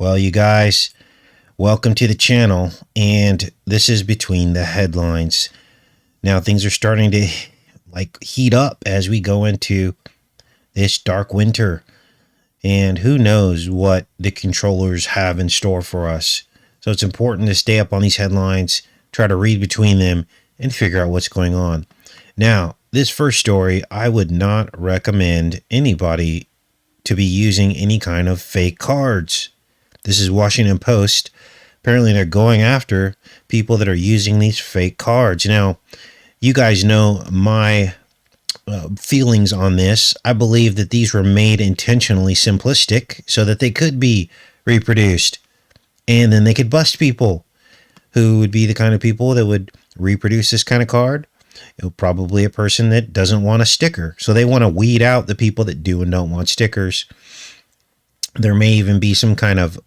Well, you guys, welcome to the channel, and this is Between the Headlines. Now, things are starting to heat up as we go into this dark winter, and who knows what the controllers have in store for us. So it's important to stay up on these headlines, try to read between them, and figure out what's going on. Now, this first story, I would not recommend anybody to be using any kind of fake cards. This is Washington Post. Apparently, they're going after people that are using these fake cards. Now, you guys know my feelings on this. I believe that these were made intentionally simplistic so that they could be reproduced. And then they could bust people who would be the kind of people that would reproduce this kind of card. Probably a person that doesn't want a sticker. So they want to weed out the people that do and don't want stickers. There may even be some kind of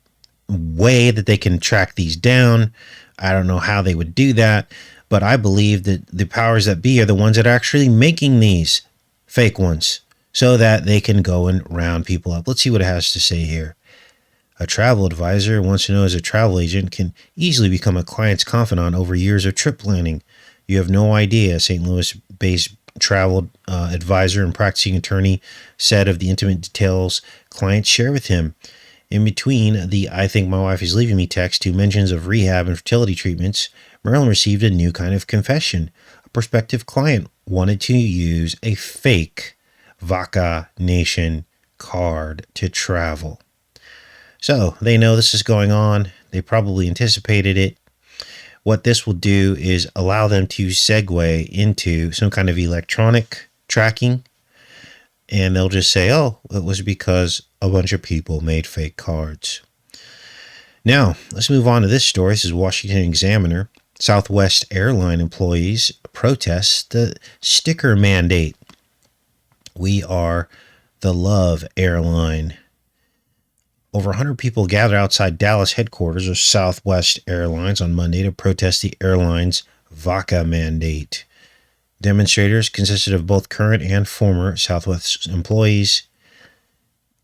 way that they can track these down. I don't know how they would do that, but I believe that the powers that be are the ones that are actually making these fake ones so that they can go and round people up. Let's see what it has to say here. A travel advisor wants to know, as a travel agent can easily become a client's confidant over years of trip planning. You have no idea, St. Louis-based travel advisor and practicing attorney said of the intimate details clients share with him. In between the "I think my wife is leaving me" text to mentions of rehab and fertility treatments, Marilyn received a new kind of confession. A prospective client wanted to use a fake Vaca Nation card to travel. So they know this is going on. They probably anticipated it. What this will do is allow them to segue into some kind of electronic tracking. And they'll just say, oh, it was because a bunch of people made fake cards. Now, let's move on to this story. This is Washington Examiner. Southwest airline employees protest the sticker mandate. We are the Love Airline. Over 100 people gathered outside Dallas headquarters of Southwest Airlines on Monday to protest the airline's Vaca mandate. Demonstrators consisted of both current and former Southwest employees.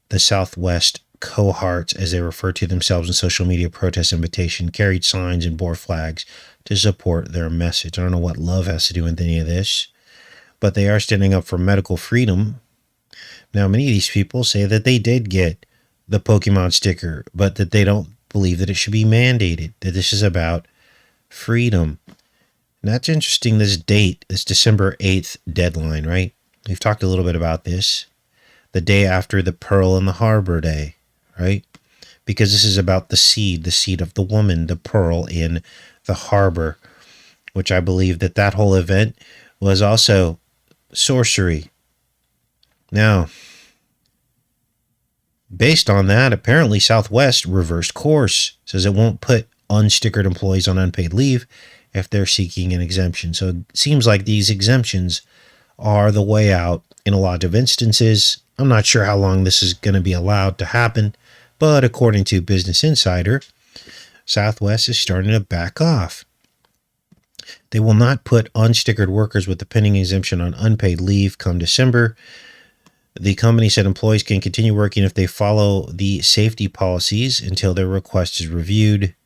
The Southwest cohorts, as they refer to themselves in social media protest invitation, carried signs and bore flags to support their message. I don't know what love has to do with any of this, but they are standing up for medical freedom. Now, many of these people say that they did get the Pokemon sticker, but that they don't believe that it should be mandated, that this is about freedom. And that's interesting, this date, this December 8th deadline, right? We've talked a little bit about this. The day after the Pearl in the Harbor Day, right? Because this is about the seed of the woman, the pearl in the harbor, which I believe that whole event was also sorcery. Now, based on that, apparently Southwest reversed course, says it won't put unstickered employees on unpaid leave if they're seeking an exemption. So it seems like these exemptions are the way out in a lot of instances. I'm not sure how long this is going to be allowed to happen, but according to Business Insider, Southwest is starting to back off. They will not put unstickered workers with the pending exemption on unpaid leave come December. The company said employees can continue working if they follow the safety policies until their request is reviewed.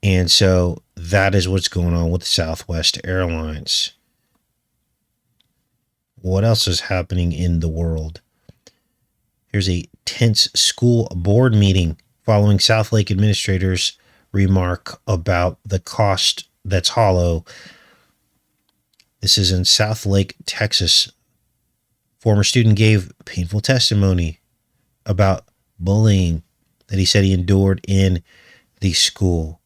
And so that is what's going on with Southwest Airlines. What else is happening in the world? Here's a tense school board meeting following Southlake administrators' remark about the cost that's hollow. This is in Southlake, Texas. Former student gave painful testimony about bullying that he said he endured in the school.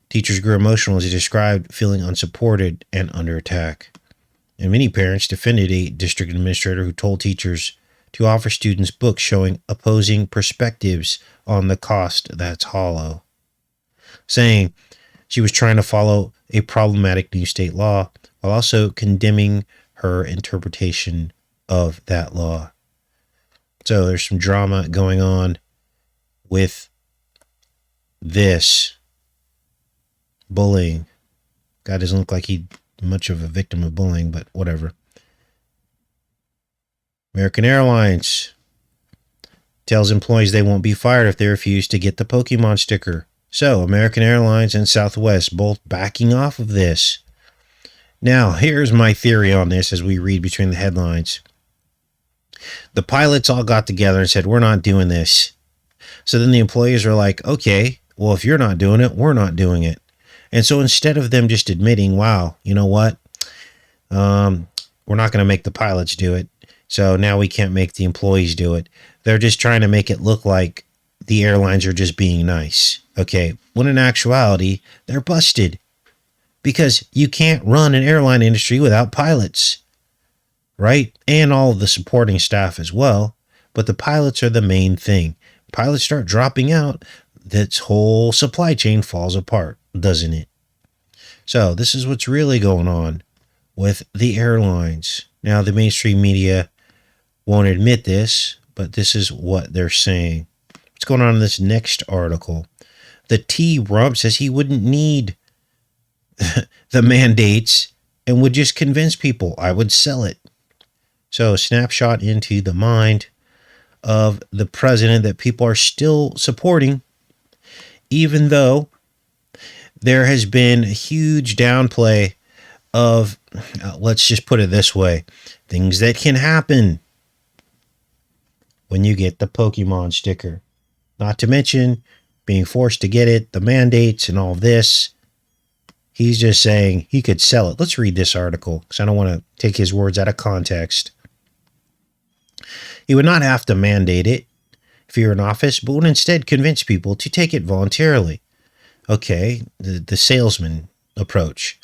Teachers grew emotional as he described feeling unsupported and under attack. And many parents defended a district administrator who told teachers to offer students books showing opposing perspectives on the cost that's hollow, saying she was trying to follow a problematic new state law while also condemning her interpretation of that law. So there's some drama going on with this bullying. Guy doesn't look like he's much of a victim of bullying, but whatever. American Airlines tells employees they won't be fired if they refuse to get the Pokemon sticker. So, American Airlines and Southwest both backing off of this. Now, here's my theory on this as we read between the headlines. The pilots all got together and said, we're not doing this. So then the employees are like, okay, well, if you're not doing it, we're not doing it. And so instead of them just admitting, wow, you know what? We're not going to make the pilots do it. So now we can't make the employees do it. They're just trying to make it look like the airlines are just being nice. Okay, when in actuality, they're busted. Because you can't run an airline industry without pilots, right? And all of the supporting staff as well. But the pilots are the main thing. Pilots start dropping out, this whole supply chain falls apart, doesn't it? So this is what's really going on with the airlines. Now, the mainstream media won't admit this, but this is what they're saying. What's going on in this next article? The T-Rump says he wouldn't need the mandates and would just convince people. I would sell it. So, a snapshot into the mind of the president that people are still supporting, even though there has been a huge downplay of, let's just put it this way, things that can happen when you get the Pokemon sticker. Not to mention being forced to get it, the mandates and all of this. He's just saying he could sell it. Let's read this article because I don't want to take his words out of context. He would not have to mandate it if he were in office, but would instead convince people to take it voluntarily. Okay, the salesman approach.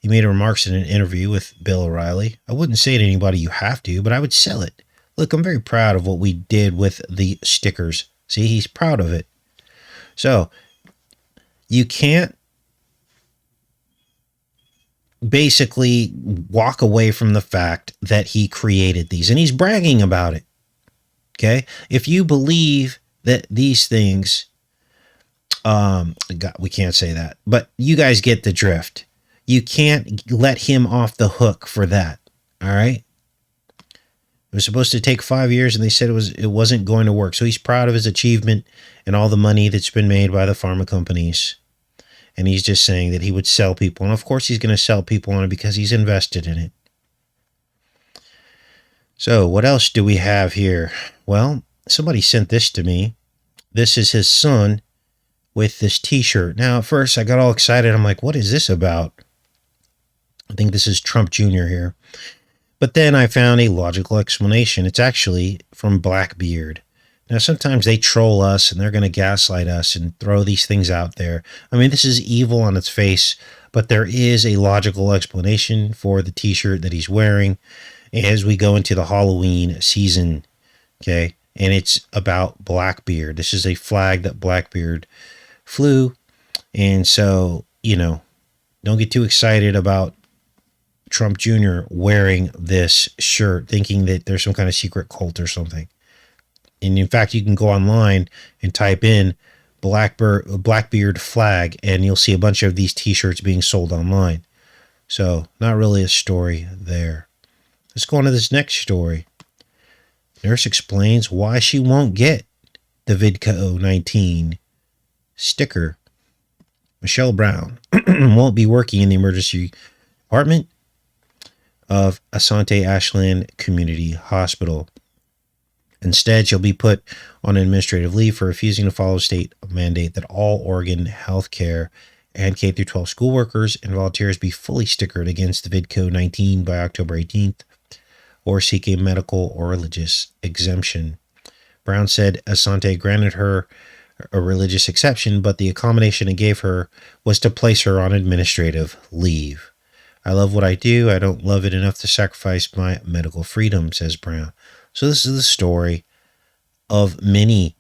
He made remarks in an interview with Bill O'Reilly. I wouldn't say to anybody you have to, but I would sell it. Look, I'm very proud of what we did with the stickers. See, he's proud of it. So, you can't basically walk away from the fact that he created these, and he's bragging about it. Okay? If you believe that these things, God, we can't say that, but you guys get the drift. You can't let him off the hook for that. All right? It was supposed to take 5 years, and they said it wasn't going to work. So he's proud of his achievement and all the money that's been made by the pharma companies. And he's just saying that he would sell people. And of course he's going to sell people on it because he's invested in it. So what else do we have here? Well, somebody sent this to me. This is his son with this t-shirt. Now, at first I got all excited. I'm like, what is this about? I think this is Trump Jr. here. But then I found a logical explanation. It's actually from Blackbeard. Now, sometimes they troll us and they're going to gaslight us and throw these things out there. I mean, this is evil on its face, but there is a logical explanation for the t-shirt that he's wearing as we go into the Halloween season. Okay. And it's about Blackbeard. This is a flag that Blackbeard flew. And so, don't get too excited about Trump Jr. wearing this shirt, thinking that there's some kind of secret cult or something. And in fact, you can go online and type in Blackbeard flag, and you'll see a bunch of these t-shirts being sold online. So, not really a story there. Let's go on to this next story. Nurse explains why she won't get the VidCo-19 sticker. Michelle Brown won't be working in the emergency department of Asante Ashland Community Hospital. Instead, she'll be put on administrative leave for refusing to follow a state mandate that all Oregon healthcare and K-12 school workers and volunteers be fully stickered against the VidCo-19 by October 18th or seek a medical or religious exemption. Brown said Asante granted her a religious exception, but the accommodation it gave her was to place her on administrative leave. I love what I do. I don't love it enough to sacrifice my medical freedom, says Brown. So this is the story of many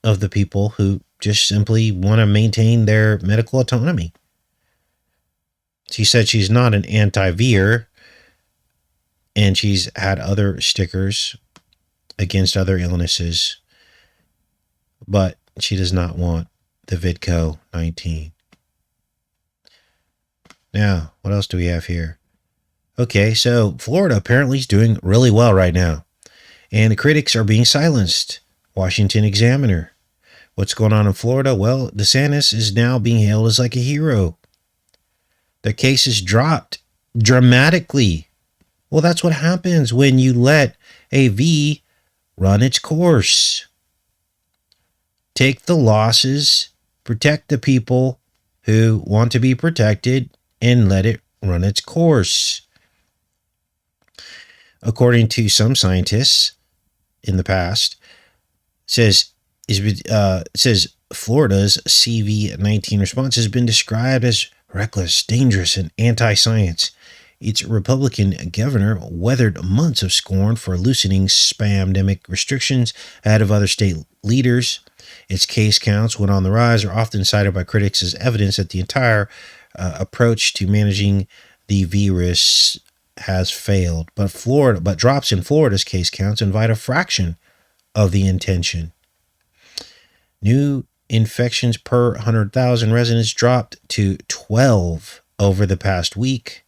of the people who just simply want to maintain their medical autonomy. She said she's not an anti-veer, and she's had other stickers against other illnesses, but she does not want the VidCo-19. Now, what else do we have here? Okay, so Florida apparently is doing really well right now, and the critics are being silenced. Washington Examiner. What's going on in Florida? Well, DeSantis is now being hailed as like a hero. Their cases dropped dramatically. Well, that's what happens when you let a V run its course. Take the losses, protect the people who want to be protected, and let it run its course. According to some scientists in the past, says Florida's CV-19 response has been described as reckless, dangerous, and anti-science. Its Republican governor weathered months of scorn for loosening spamdemic restrictions ahead of other state leaders. Its case counts, when on the rise, are often cited by critics as evidence that the entire approach to managing the virus has failed. But drops in Florida's case counts invite a fraction of the intention. New infections per 100,000 residents dropped to 12 over the past week.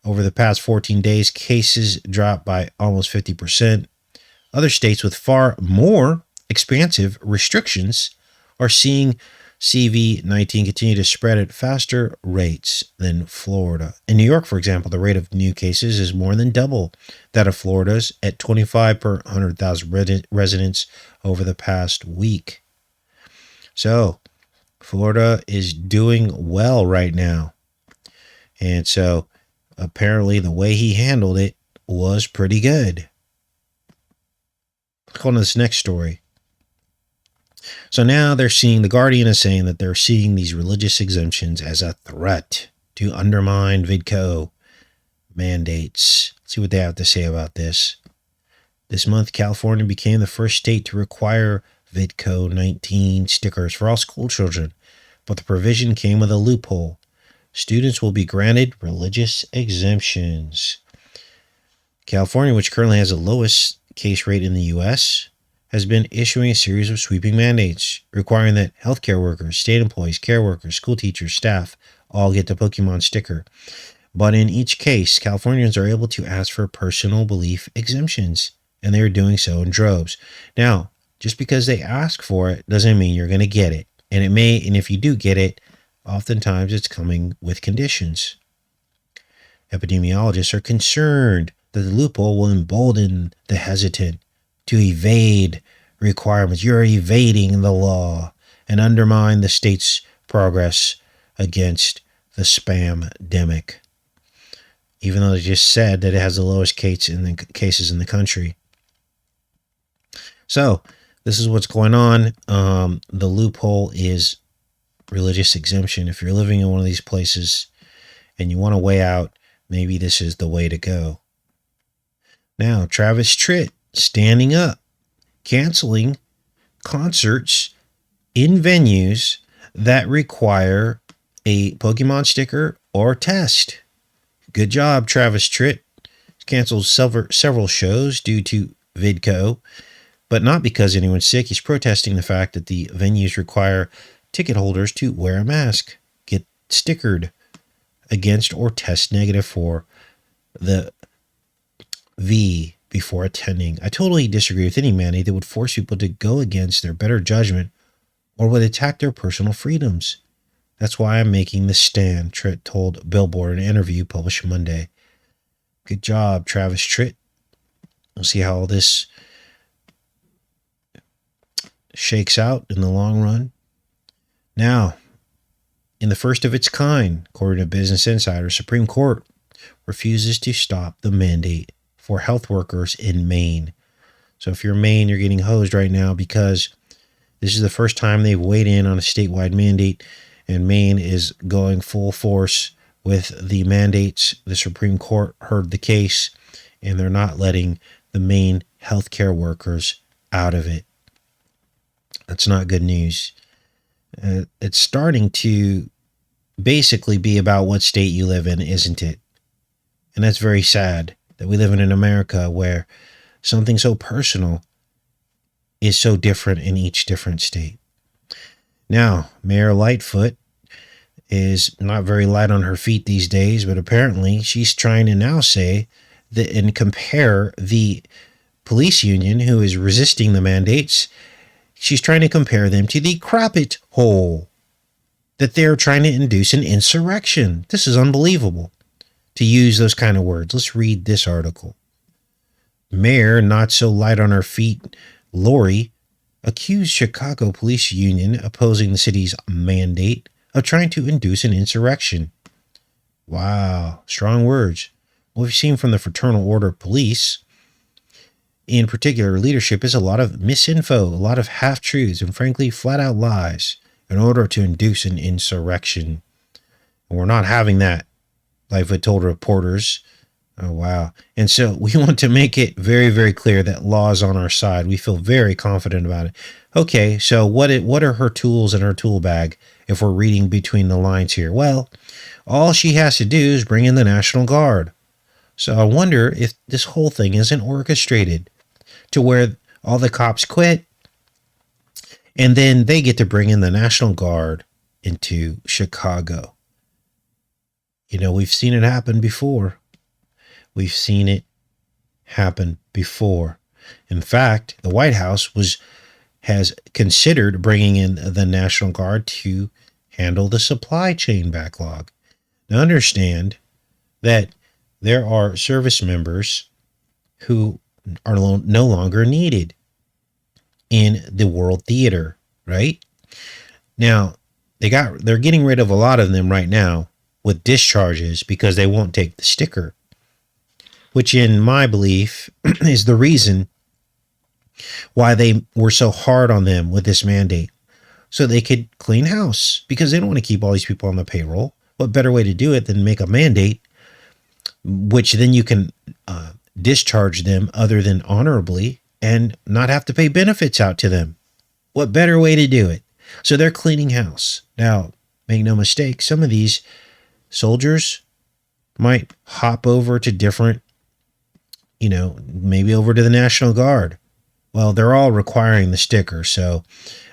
Over the past 14 days, cases dropped by almost 50%. Other states with far more expansive restrictions are seeing CV-19 continue to spread at faster rates than Florida. In New York, for example, the rate of new cases is more than double that of Florida's at 25 per 100,000 residents over the past week. So, Florida is doing well right now. And so, apparently the way he handled it was pretty good. Let's go on to this next story. So now The Guardian is saying that they're seeing these religious exemptions as a threat to undermine VidCo mandates. Let's see what they have to say about this. This month, California became the first state to require VidCo 19 stickers for all school children, but the provision came with a loophole. Students will be granted religious exemptions. California, which currently has the lowest case rate in the U.S., has been issuing a series of sweeping mandates requiring that healthcare workers, state employees, care workers, school teachers, staff all get the Pokemon sticker. But in each case, Californians are able to ask for personal belief exemptions, and they are doing so in droves. Now, just because they ask for it doesn't mean you're going to get it. And if you do get it, oftentimes it's coming with conditions. Epidemiologists are concerned that the loophole will embolden the hesitant to evade requirements. You're evading the law and undermine the state's progress against the spamdemic, even though they just said that it has the lowest cases in the country. So this is what's going on. The loophole is religious exemption. If you're living in one of these places and you want to weigh out, maybe this is the way to go. Now, Travis Tritt standing up, canceling concerts in venues that require a Pokemon sticker or test. Good job, Travis Tritt. Canceled several shows due to VidCo, but not because anyone's sick. He's protesting the fact that the venues require ticket holders to wear a mask, get stickered against, or test negative for the V before attending. I totally disagree with any mandate that would force people to go against their better judgment or would attack their personal freedoms. That's why I'm making the stand, Tritt told Billboard in an interview published Monday. Good job, Travis Tritt. We'll see how all this shakes out in the long run. Now, in the first of its kind, according to Business Insider, Supreme Court refuses to stop the mandate for health workers in Maine. So if you're in Maine, you're getting hosed right now because this is the first time they've weighed in on a statewide mandate, and Maine is going full force with the mandates. The Supreme Court heard the case, and they're not letting the Maine healthcare workers out of it. That's not good news. It's starting to basically be about what state you live in, isn't it? And that's very sad that we live in America where something so personal is so different in each different state. Now, Mayor Lightfoot is not very light on her feet these days, but apparently she's trying to now say that and compare the police union who is resisting the mandates, she's trying to compare them to the Crappit hole, that they're trying to induce an insurrection. This is unbelievable to use those kind of words. Let's read this article. Mayor NotSoLightonHerFeet Lori accused Chicago Police Union opposing the city's mandate of trying to induce an insurrection. Wow, strong words. What we've seen from the Fraternal Order of Police, in particular leadership, is a lot of misinfo, a lot of half-truths, and frankly, flat-out lies in order to induce an insurrection. And we're not having that, Lightfoot told reporters. Oh, wow. And so we want to make it very, very clear that law is on our side. We feel very confident about it. Okay, so what are her tools in her tool bag if we're reading between the lines here? Well, all she has to do is bring in the National Guard. So I wonder if this whole thing isn't orchestrated to where all the cops quit and then they get to bring in the National Guard into Chicago. You know, we've seen it happen before. We've seen it happen before. In fact, the White House has considered bringing in the National Guard to handle the supply chain backlog. Now understand that there are service members who are no longer needed in the world theater, right? Now, they're getting rid of a lot of them right now with discharges because they won't take the sticker, which in my belief is the reason why they were so hard on them with this mandate, so they could clean house, because they don't want to keep all these people on the payroll. What better way to do it than make a mandate, which then you can discharge them other than honorably and not have to pay benefits out to them. What better way to do it? So they're cleaning house. Now, make no mistake, some of these soldiers might hop over to different, maybe over to the National Guard. Well, they're all requiring the sticker. So,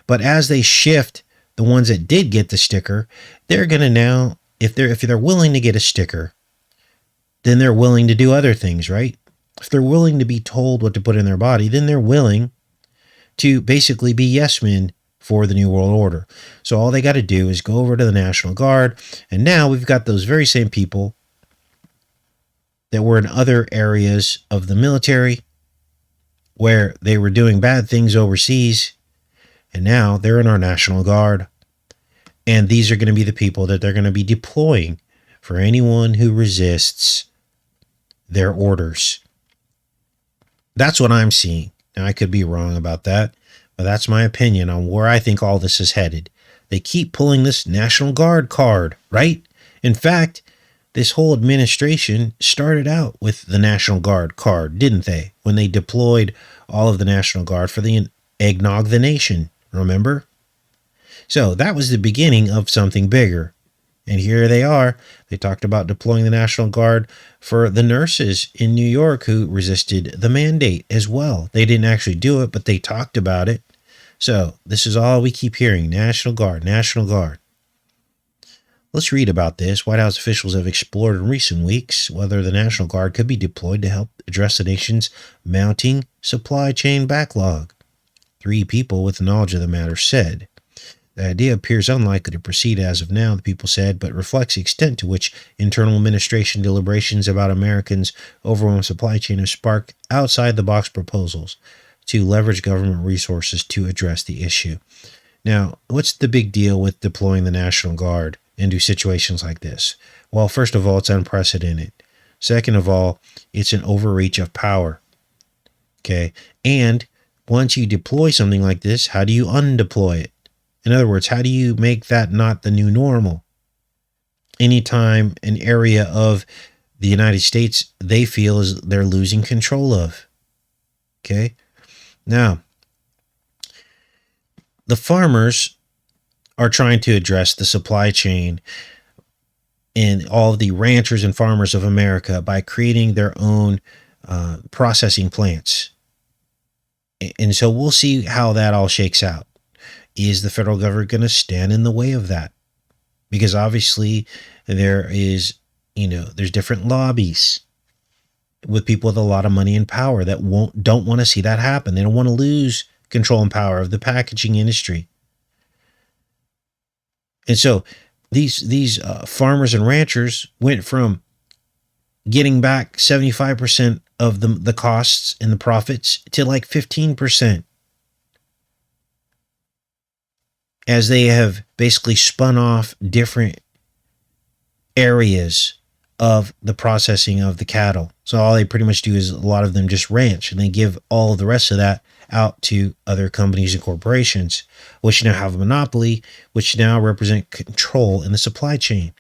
but as they shift, the ones that did get the sticker, they're going to now, if they're willing to get a sticker, then they're willing to do other things, right? If they're willing to be told what to put in their body, then they're willing to basically be yes men for the New World Order. So all they got to do is go over to the National Guard. And now we've got those very same people that were in other areas of the military where they were doing bad things overseas. And now they're in our National Guard. And these are going to be the people that they're going to be deploying for anyone who resists their orders. That's what I'm seeing. Now, I could be wrong about that, but that's my opinion on where I think all this is headed. They keep pulling this National Guard card, right? In fact, this whole administration started out with the National Guard card, didn't they? When they deployed all of the National Guard for the Eggnog the Nation, remember? So that was the beginning of something bigger. And here they are. They talked about deploying the National Guard for the nurses in New York who resisted the mandate as well. They didn't actually do it, but they talked about it. So this is all we keep hearing. National Guard, National Guard. Let's read about this. White House officials have explored in recent weeks whether the National Guard could be deployed to help address the nation's mounting supply chain backlog. 3 people with knowledge of the matter said. The idea appears unlikely to proceed as of now, the people said, but reflects the extent to which internal administration deliberations about Americans' overwhelmed supply chain have sparked outside-the-box proposals to leverage government resources to address the issue. Now, what's the big deal with deploying the National Guard into situations like this? Well, first of all, it's unprecedented. Second of all, it's an overreach of power. Okay? And once you deploy something like this, how do you undeploy it? In other words, how do you make that not the new normal? Anytime an area of the United States they feel is they're losing control of. Okay? Now, the farmers are trying to address the supply chain and all of the ranchers and farmers of America by creating their own processing plants. And so we'll see how that all shakes out. Is the federal government going to stand in the way of that? Because obviously there's different lobbies. with people with a lot of money and power that don't want to see that happen. They don't want to lose control and power of the packaging industry. And so these farmers and ranchers went from getting back 75% of the costs and the profits to like 15%, as they have basically spun off different areas of the processing of the cattle. So all they pretty much do is, a lot of them just ranch, and they give all of the rest of that out to other companies and corporations, which now have a monopoly, which now represent control in the supply chain.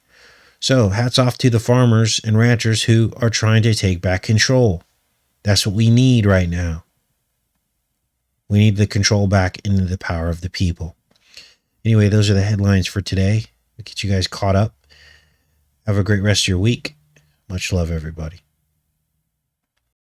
So hats off to the farmers and ranchers who are trying to take back control. That's what we need right now. We need the control back into the power of the people. Anyway, those are the headlines for today. We'll get you guys caught up. Have a great rest of your week. Much love, everybody.